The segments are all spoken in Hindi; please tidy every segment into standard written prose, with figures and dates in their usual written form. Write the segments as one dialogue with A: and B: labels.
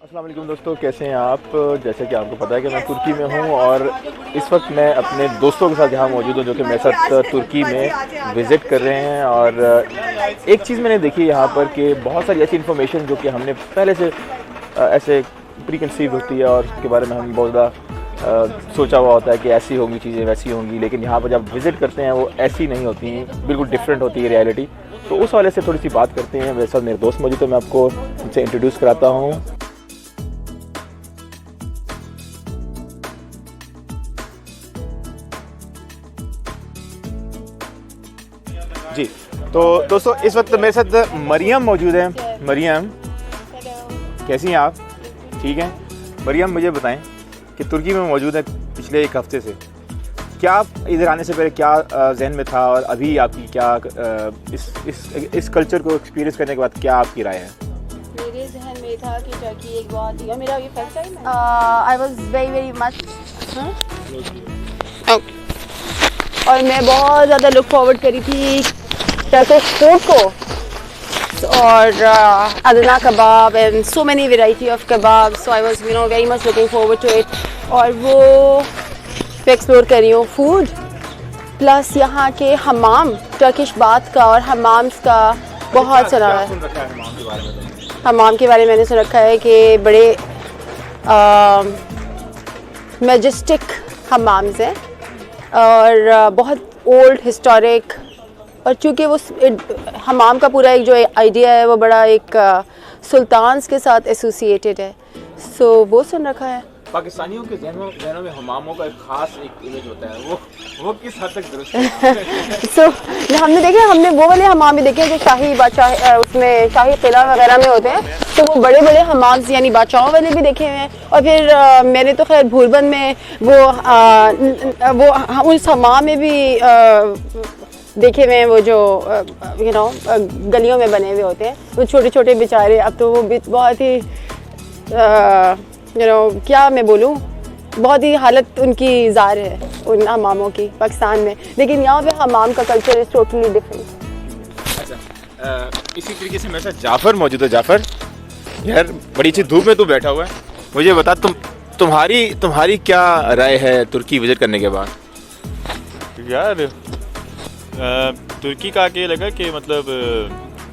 A: अस्सलाम वालेकुम दोस्तों, कैसे हैं आप। जैसे कि आपको पता है कि मैं तुर्की में हूं और इस वक्त मैं अपने दोस्तों के साथ यहाँ मौजूद हूं जो कि मेरे साथ तुर्की में विज़िट कर रहे हैं। और एक चीज़ मैंने देखी यहाँ पर कि बहुत सारी ऐसी इन्फॉर्मेशन जो कि हमने पहले से ऐसे प्री कंसीव होती है और उसके बारे में हम बहुत ज़्यादा सोचा हुआ होता है कि ऐसी होंगी चीज़ें, वैसी होंगी, लेकिन यहाँ पर जब विज़िट करते हैं वो ऐसी नहीं होती हैं, बिल्कुल डिफरेंट होती है रियलिटी। तो उस वाले से थोड़ी सी बात करते हैं। मेरे साथ मेरे दोस्त मौजूद है, मैं आपको उनसे इंट्रोड्यूस कराता हूँ। जी, तो दोस्तों इस वक्त मेरे साथ मरियम मौजूद है। मरियम, कैसी हैं आप? ठीक हैं। मरियम, मुझे बताएं कि तुर्की में मौजूद है पिछले एक हफ्ते से, क्या आप इधर आने से पहले क्या जहन में था और अभी आपकी क्या इस कल्चर को एक्सपीरियंस करने के बाद क्या आपकी राय है?
B: मेरे जहन में था कि टर्की एक बहुत ही मेरा ये फर्स्ट टाइम है। आई वाज वेरी मच और मैं बहुत ज़्यादा लुक फॉरवर्ड करी थी टर्किश फूड को और Adana kebab and so many variety of kebab. So I was very much looking forward to it और वो एक्सप्लोर करी हूँ फूड प्लस यहाँ के हमाम, टर्किश बाथ का और हमाम्स का बहुत सुना है। हमाम के बारे में मैंने सुन रखा है कि बड़े मैजेस्टिक हमाम्स हैं और बहुत ओल्ड हिस्टोरिक, और चूँकि वो हमाम का पूरा एक जो आइडिया है वो बड़ा एक सुल्तान्स के साथ एसोसिएटेड है। सो वो सुन रखा है।
A: पाकिस्तानियों के ज़हनों में हमामों का एक खास एक इमेज होता है, वो किस हद तक दुरुस्त है?
B: सो हमने वो वाले हमाम भी देखे हैं जो शाही बादशाह उसमें शाही किला वगैरह में होते हैं, तो वो बड़े बड़े हमाम यानी बादशाहों वाले भी देखे हुए हैं। और फिर मैंने तो खैर भूलबंद में वो उस हमाम में भी देखे हुए हैं, वो जो गलियों में बने हुए होते हैं, वो छोटे छोटे बेचारे। अब तो वो बहुत ही क्या मैं बोलूँ, बहुत ही हालत उनकी ज़ार है उन हमामों की पाकिस्तान में, लेकिन यहाँ पे हमाम का कल्चर इज़ टोटली डिफरेंट।
A: अच्छा, इसी तरीके से मेरे साथ जाफ़र मौजूद है। जाफ़र यार, बड़ी अच्छी धूप में तू बैठा हुआ है, मुझे बता तुम्हारी क्या राय है तुर्की विज़िट करने के बाद?
C: यार तुर्की का आके लगा कि मतलब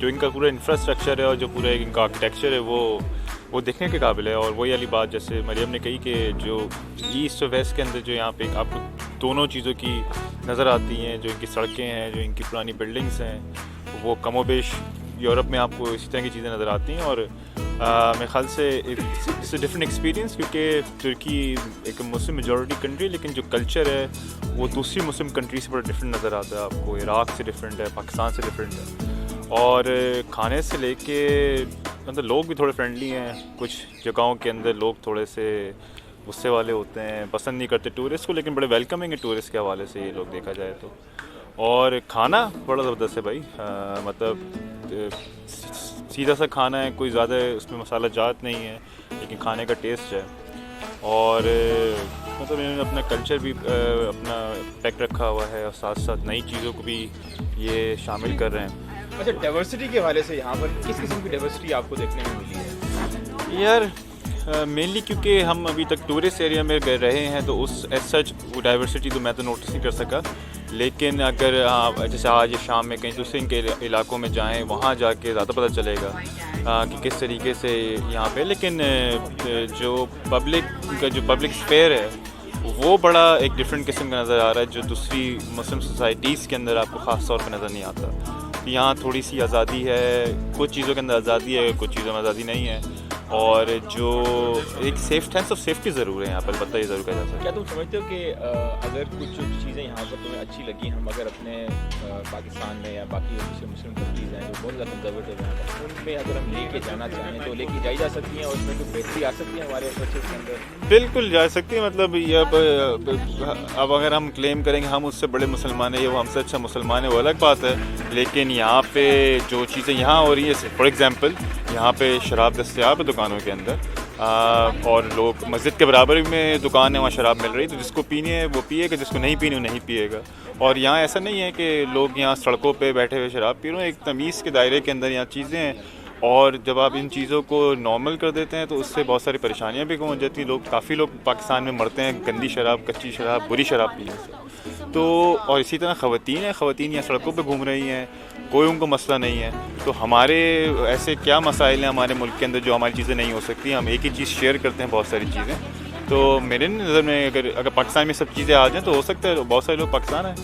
C: जो इनका पूरा इंफ्रास्ट्रक्चर है और जो पूरा इनका आर्किटेक्चर है वो देखने के काबिल है। और वही वाली बात जैसे मरियम ने कही कि जो ईस्ट और वेस्ट के अंदर जो यहाँ पे आपको दोनों चीज़ों की नज़र आती हैं, जो इनकी सड़कें हैं, जो इनकी पुरानी बिल्डिंग्स हैं, वो कमोबेश यूरोप में आपको इसी तरह की चीज़ें नज़र आती हैं। और मेरे ख्याल से इट्स अ डिफरेंट एक्सपीरियंस, क्योंकि तुर्की एक मुस्लिम मेजॉरिटी कंट्री, लेकिन जो कल्चर है वो दूसरी मुस्लिम कंट्री से बड़ा डिफरेंट नज़र आता है आपको। इराक़ से डिफरेंट है, पाकिस्तान से डिफरेंट है। और खाने से लेके मतलब लोग भी थोड़े फ्रेंडली हैं, कुछ जगहों के अंदर लोग थोड़े से गुस्से वाले होते हैं, पसंद नहीं करते टूरिस्ट को, लेकिन बड़े वेलकमिंग है टूरिस्ट के हवाले से ये लोग देखा जाए तो। और खाना बड़ा ज़बरदस्त है भाई, मतलब सीधा सा खाना है, कोई ज़्यादा उसमें मसाला जात नहीं है, लेकिन खाने का टेस्ट है। और मतलब इन्होंने अपना कल्चर भी अपना पैक रखा हुआ है और साथ साथ नई चीज़ों को भी ये शामिल कर रहे हैं।
A: अच्छा, डाइवर्सिटी के हवाले से यहाँ पर किस किस्म की डाइवर्सिटी आपको देखने में मिली है?
C: यार मेनली क्योंकि हम अभी तक टूरिस्ट एरिया में गए रहे हैं, तो उस एज सच वो डाइवर्सिटी तो मैं तो नोटिस नहीं कर सका। लेकिन अगर जैसे आज शाम में कहीं दूसरे के इलाकों में जाएं, वहाँ जाके ज़्यादा पता चलेगा कि किस तरीके से यहाँ पे। लेकिन जो पब्लिक स्फेयर है वो बड़ा एक डिफरेंट किस्म का नज़र आ रहा है, जो दूसरी मुस्लिम सोसाइटीज़ के अंदर आपको ख़ास तौर पर नज़र नहीं आता। यहाँ थोड़ी सी आज़ादी है, कुछ चीज़ों के अंदर आज़ादी है, कुछ चीज़ों में आज़ादी नहीं है। और जो एक सेंस ऑफ सेफ्टी ज़रूर है यहाँ पर, पता ही ज़रूर कहा जा सकता है।
A: क्या तुम समझते हो कि अगर कुछ चीज़ें यहाँ पर तुम्हें अच्छी लगी, हम अगर अपने पाकिस्तान में या बाकी दूसरे मुस्लिम कंट्रीज़ हैं जो बहुत ज़्यादा कंजर्वेटिव हैं, उनमें अगर हम लेके जाना चाहें तो लेके जाई जा सकती हैं और उसमें कोई बेहतरी आ सकती है हमारे इंफ्रास्ट्रक्चर के अंदर?
C: बिल्कुल जा सकती है। मतलब ये अब अगर हम क्लेम करेंगे हम उससे बड़े मुसलमान हैं, ये वो हमसे अच्छा मुसलमान है, वो अलग बात है। लेकिन यहाँ पे जो चीज़ें यहाँ हो रही है, फॉर एग्ज़ाम्पल यहाँ पे शराब दस्तयाब है दुकानों के अंदर, और लोग मस्जिद के बराबर में दुकान है, वहाँ शराब मिल रही, तो जिसको पीनी है वो पिएगा, जिसको नहीं पीनी वो नहीं पिएगा। और यहाँ ऐसा नहीं है कि लोग यहाँ सड़कों पे बैठे हुए शराब पी रहे हैं, एक तमीज़ के दायरे के अंदर यहाँ चीज़ें हैं। और जब आप इन चीज़ों को नॉर्मल कर देते हैं तो उससे बहुत सारी परेशानियां भी कम हो जाती हैं। काफ़ी लोग पाकिस्तान में मरते हैं गंदी शराब, कच्ची शराब, बुरी शराब पीने से। तो और इसी तरह ख़वातीन यहाँ सड़कों पे घूम रही हैं, कोई उनको मसला नहीं है। तो हमारे ऐसे क्या मसाइल हैं हमारे मुल्क के अंदर जो हमारी चीज़ें नहीं हो सकती? हम एक ही चीज़ शेयर करते हैं बहुत सारी चीज़ें। तो मेरे नज़र में अगर पाकिस्तान में सब चीज़ें आ जाएँ तो हो सकता है बहुत सारे लोग पाकिस्तान आए।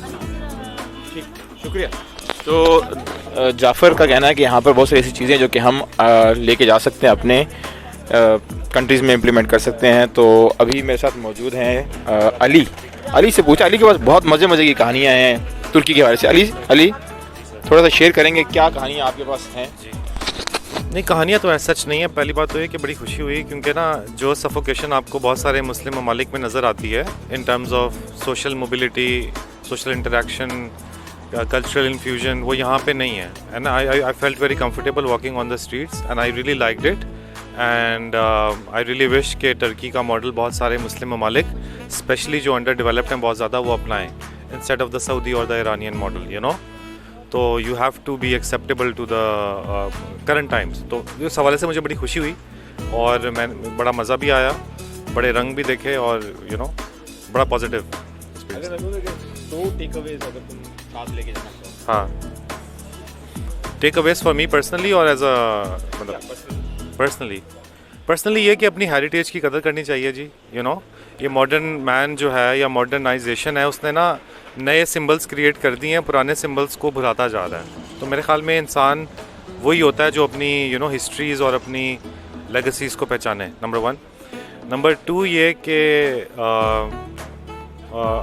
C: ठीक, शुक्रिया।
A: तो जाफ़र का कहना है कि यहाँ पर बहुत सारी ऐसी चीज़ें जो कि हम लेके जा सकते हैं, अपने कंट्रीज़ में इम्प्लीमेंट कर सकते हैं। तो अभी मेरे साथ मौजूद हैं अली से पूछा। अली के पास बहुत मज़े की कहानियाँ हैं तुर्की के बारे से। अली थोड़ा सा शेयर करेंगे, क्या कहानियाँ आपके पास हैं?
D: नहीं, कहानियाँ तो ऐसा सच नहीं है। पहली बात तो ये कि बड़ी खुशी हुई क्योंकि ना जो सफोकेशन आपको बहुत सारे मुस्लिम ममालिक में नज़र आती है in terms of social mobility, social interaction, cultural infusion, वो यहाँ पे नहीं है। And I felt very comfortable walking on the streets and I really liked it. And I really wish के टर्की का मॉडल बहुत सारे मुस्लिम ममालिक स्पेशली जो अंडर डेवलप्ड हैं बहुत ज़्यादा वो अपनाएं इंस्टेड ऑफ द सऊदी और the Iranian model, you know. तो you have to be acceptable to the current times. तो इस हवाले से मुझे बड़ी खुशी हुई और मैं बड़ा मज़ा भी आया, बड़े रंग भी देखे और यू नो बड़ा पॉजिटिव। हाँ, take aways for me personally और एज अ मतलब पर्सनली ये कि अपनी हेरिटेज की कदर करनी चाहिए जी। यू नो ये मॉडर्न मैन जो है या मॉडर्नाइजेशन है उसने ना नए सिंबल्स क्रिएट कर दिए हैं, पुराने सिंबल्स को भुलाता जा रहा है। तो मेरे ख्याल में इंसान वही होता है जो अपनी यू नो हिस्ट्रीज़ और अपनी लेगेसीज़ को पहचाने, नंबर 1। नंबर 2 ये कि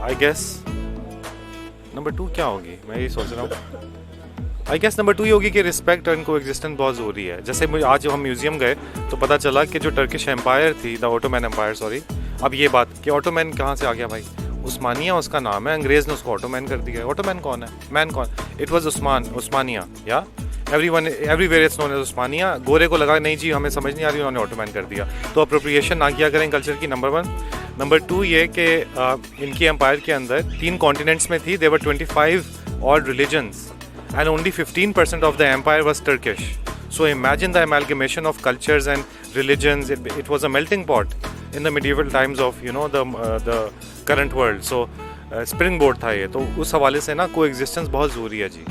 D: आई गेस नंबर 2 क्या होगी, मैं ये सोच रहा हूँ। आई गेस नंबर 2 ये होगी कि रिस्पेक्ट एंड कोएग्जिस्टेंस बहुत ज़रूरी है। जैसे मुझे आज जब हम म्यूज़ियम गए तो पता चला कि जो टर्किश एम्पायर थी, द ऑटोमैन एम्पायर, सॉरी, अब ये बात कि ऑटोमैन कहाँ से आ गया भाई? उस्मानिया उसका नाम है, अंग्रेज़ ने उसको ऑटोमैन कर दिया है। ऑटोमैन कौन है? मैन कौन? इट वाज उस्मानिया, या एवरीवेयर इट्स नोन एज उस्मानिया। गोरे को लगा नहीं जी हमें समझ नहीं आ रही, उन्होंने ऑटोमैन कर दिया। तो अप्रोप्रिएशन ना किया करें कल्चर की, नंबर 1। नंबर 2 ये कि इनकी एम्पायर के अंदर 3 कॉन्टिनेंट्स में थी, देवर 25 odd religions and only 15% of the empire was Turkish. So imagine the amalgamation of cultures and religions. It was a melting pot in the medieval times of you know the current world. So springboard था ये। तो उस हवाले से ना coexistence बहुत ज़रूरी है जी।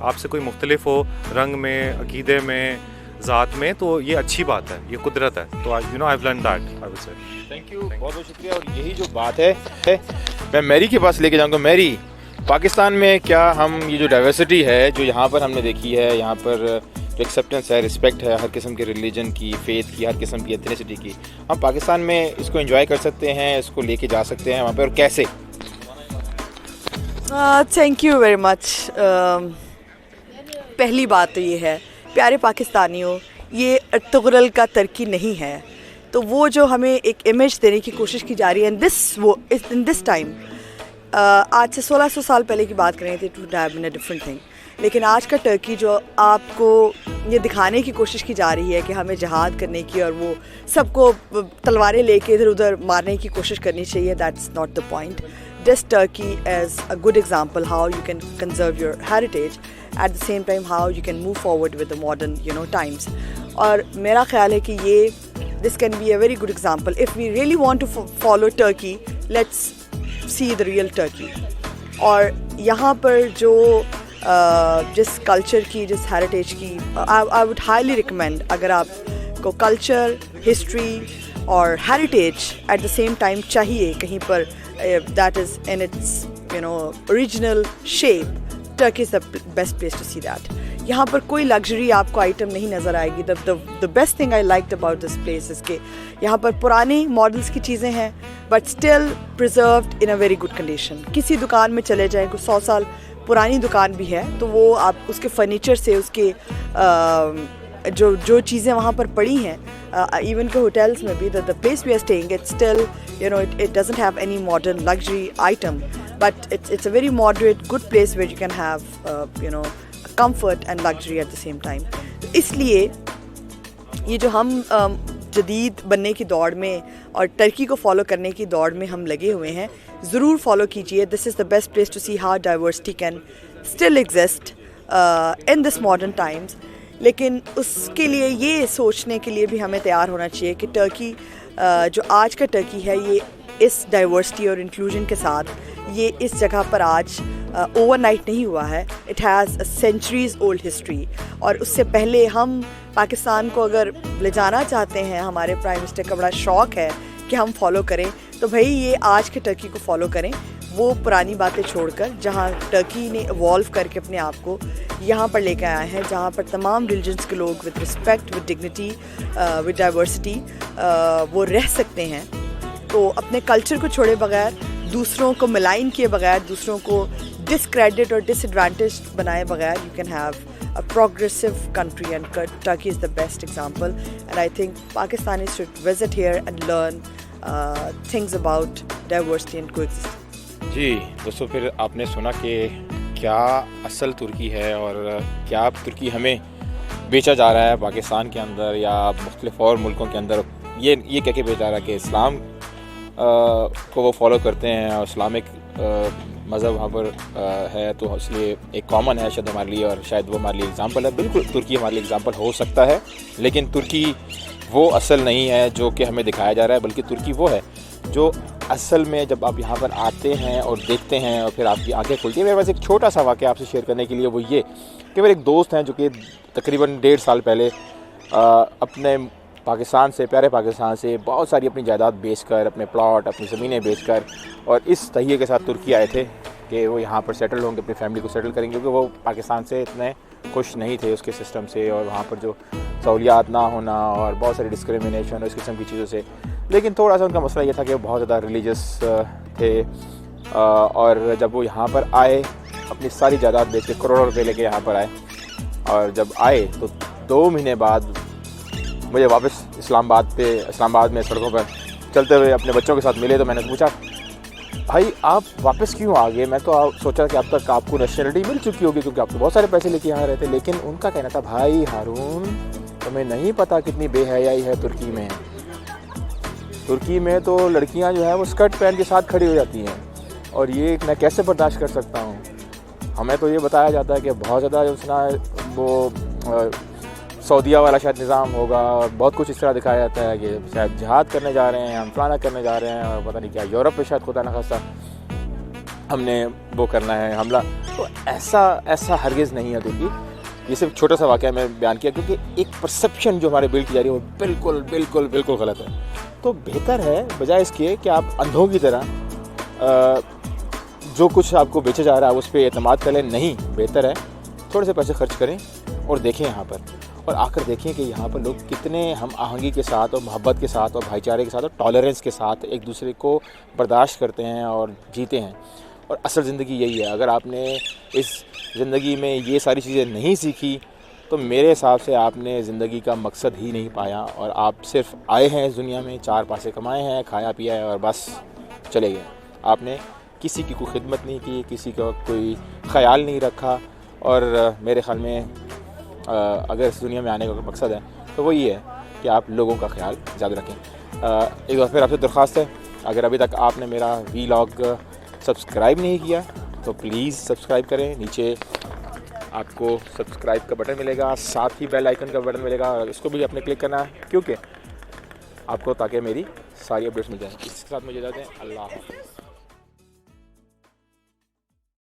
D: आपसे कोई मुख्तलिफ हो रंग में, अकीदे में, ज़ात में, तो ये अच्छी बात है, ये कुदरत है। तो you know I have learn that, I would say.
A: Thank you, बहुत बहुत शुक्रिया। और यही जो बात है मैं मैरी के पास लेके जाऊँगा। मैरी, पाकिस्तान में क्या हम ये जो डाइवर्सिटी है जो यहाँ पर हमने देखी है, यहाँ पर जो एक्सेप्टेंस है, रिस्पेक्ट है हर किस्म के रिलीजन की, फेथ की, हर किस्म की एथनिसिटी की, हम पाकिस्तान में इसको एंजॉय कर सकते हैं, इसको लेके जा सकते हैं वहाँ पर, और कैसे?
E: Thank you very much. पहली बात तो ये है, प्यारे पाकिस्तानियों, ये अर्तुगरुल का टर्की नहीं है। तो वो जो हमें एक इमेज देने की कोशिश की जा रही है इन दिस टाइम, आज से 1600 साल पहले की बात करें तो it would have been a different thing. लेकिन आज का टर्की जो आपको ये दिखाने की कोशिश की जा रही है कि हमें जहाद करने की और वो सबको तलवारें लेके इधर उधर मारने की कोशिश करनी चाहिए, that's not the point. This Turkey is a good example how you can conserve your heritage, at the same time how you can move forward with the modern times. और मेरा ख्याल है कि ये this can be a very good example. If we really want to follow Turkey, let's see the real Turkey। और यहाँ पर जो जिस कल्चर की, जिस हेरिटेज की, आई वुड हाईली रिकमेंड, अगर आपको कल्चर, हिस्ट्री और heritage at the same time चाहिए कहीं पर that is in its original shape, Turkey is the best place to see that. यहाँ पर कोई लग्जरी आपको आइटम नहीं नज़र आएगी। The best thing I liked about this place is के यहाँ पर पुरानी मॉडल्स की चीज़ें हैं but still preserved in a very good condition. किसी दुकान में चले जाएँ, कुछ 100 साल पुरानी दुकान भी है, तो वो आप उसके फर्नीचर से, उसके जो चीज़ें वहाँ पर पड़ी हैं, इवन के होटल्स में भी, the place we are staying, it's still it doesn't have any modern luxury item, but it's a very moderate, good place where you can have comfort and luxury at the same time. इसलिए ये जो हम जदीद बनने की दौड़ में और टर्की को फॉलो करने की दौड़ में हम लगे हुए हैं, ज़रूर फॉलो कीजिए। This is the best place to see how diversity can still exist in this modern times. लेकिन उसके लिए ये सोचने के लिए भी हमें तैयार होना चाहिए कि टर्की जो आज का टर्की है ये इस डाइवर्सिटी और इंक्लूजन के साथ ये इस जगह पर आज ओवरनाइट नहीं हुआ है. It has a centuries old history. और उससे पहले हम पाकिस्तान को अगर ले जाना चाहते हैं, हमारे प्राइम मिनिस्टर का बड़ा शौक़ है कि हम फॉलो करें, तो भाई ये आज के टर्की को फॉलो करें, वो पुरानी बातें छोड़कर जहाँ टर्की ने इवॉल्व करके अपने आप को यहाँ पर लेकर आए हैं, जहाँ पर तमाम रिलीजन्स के लोग with respect, with dignity, with diversity वो रह सकते हैं. तो अपने कल्चर को छोड़े बगैर, दूसरों को मलाइन किए बगैर, दूसरों को डिसक्रेडिट और डिसएडवांटेज बनाए बगैर, you can have a progressive country, and Turkey is the best example. And I think Pakistanis should visit here and learn things about diversity and coexistence.
A: जी दोस्तों, फिर आपने सुना कि क्या असल तुर्की है और क्या तुर्की हमें बेचा जा रहा है पाकिस्तान के अंदर या मुख्तलिफ और मुल्कों के अंदर. ये कह के बेचा जा रहा है कि इस्लाम को वो फॉलो करते हैं और इस्लामिक मज़हब वहाँ पर है, तो इसलिए एक कॉमन है शायद हमारे लिए, और शायद वो हमारे लिए एग्ज़ाम्पल है. बिल्कुल तुर्की हमारे लिए एग्ज़ाम्पल हो सकता है, लेकिन तुर्की वो असल नहीं है जो कि हमें दिखाया जा रहा है, बल्कि तुर्की वो है जो असल में जब आप यहाँ पर आते हैं और देखते हैं और फिर आपकी आंखें खुलती हैं. मेरे पास एक छोटा सा वाक़या आपसे शेयर करने के लिए, वो ये कि मेरे एक दोस्त हैं जो कि तकरीबन 1.5 साल पहले अपने पाकिस्तान से, प्यारे पाकिस्तान से बहुत सारी अपनी जायदाद बेचकर, अपने प्लॉट, अपनी ज़मीनें बेचकर और इस तहिए के साथ तुर्की आए थे कि वो यहाँ पर सेटल होंगे, अपनी फैमिली को सेटल करेंगे, क्योंकि वो पाकिस्तान से इतने खुश नहीं थे उसके सिस्टम से और वहाँ पर जो सहूलियात ना होना और बहुत सारी डिस्क्रिमिनेशन और इस किस्म की चीज़ों से. लेकिन थोड़ा सा उनका मसला ये था कि वो बहुत ज़्यादा रिलीजियस थे और जब वो यहाँ पर आए, अपनी सारी जायदाद बेच के करोड़ों रुपये लेके यहाँ पर आए, और जब आए तो 2 महीने बाद मुझे वापस इस्लामाबाद में सड़कों पर चलते हुए अपने बच्चों के साथ मिले. तो मैंने पूछा, भाई आप वापस क्यों आ गए? मैं तो सोचा कि अब तक आपको नेशनलिटी मिल चुकी होगी क्योंकि आप तो बहुत सारे पैसे लेके यहाँ रहते. लेकिन उनका कहना था, भाई हारून, तुम्हें नहीं पता कितनी बेहयाई है तुर्की में. तुर्की में तो लड़कियाँ जो है वो स्कर्ट पहन के साथ खड़ी हो जाती हैं, और ये मैं कैसे बर्दाश्त कर सकता हूँ. हमें तो ये बताया जाता है कि बहुत ज़्यादा उसना वो सऊदीया वाला शायद निज़ाम होगा और बहुत कुछ इस तरह दिखाया जाता है कि शायद जिहाद करने जा रहे हैं, हम फलाना करने जा रहे हैं और पता नहीं क्या यूरोप पे शायद खुदा न खास्ता हमने वो करना है हमला. तो ऐसा हरगिज़ नहीं है तुर्की. ये सिर्फ छोटा सा वाक़या मैं बयान किया क्योंकि एक परसेप्शन जो हमारे बिल्ड की जा रही है वो बिल्कुल गलत है. तो बेहतर है बजाय इसके कि आप अंधों की तरह जो कुछ आपको बेचा जा रहा है उस पर एतमाद करें. नहीं, बेहतर है थोड़े से पैसे खर्च करें और देखें यहाँ पर, और आकर देखें कि यहाँ पर लोग कितने हम आहंगी के साथ और मोहब्बत के साथ और भाईचारे के साथ और टॉलरेंस के साथ एक दूसरे को बर्दाश्त करते हैं और जीते हैं. और असल ज़िंदगी यही है. अगर आपने इस ज़िंदगी में ये सारी चीज़ें नहीं सीखी तो मेरे हिसाब से आपने ज़िंदगी का मकसद ही नहीं पाया, और आप सिर्फ आए हैं इस दुनिया में, 4 पैसे कमाए हैं, खाया पिया है और बस चले गए. आपने किसी की कोई खिदमत नहीं की, किसी का कोई ख़याल नहीं रखा. और मेरे ख़्याल में अगर इस दुनिया में आने का मकसद है तो वो ये है कि आप लोगों का ख्याल ज़्यादा रखें. एक बार फिर आपसे दरख्वास्त है, अगर अभी तक आपने मेरा वीलॉग सब्सक्राइब नहीं किया तो प्लीज़ सब्सक्राइब करें. नीचे आपको सब्सक्राइब का बटन मिलेगा, साथ ही बेल आइकन का बटन मिलेगा, और इसको भी आपने क्लिक करना है क्योंकि आपको ताकि मेरी सारी अपडेट्स मिल जाएँ. इसके साथ मुझे इजाज़त दें. अल्लाह हाफ़िज़.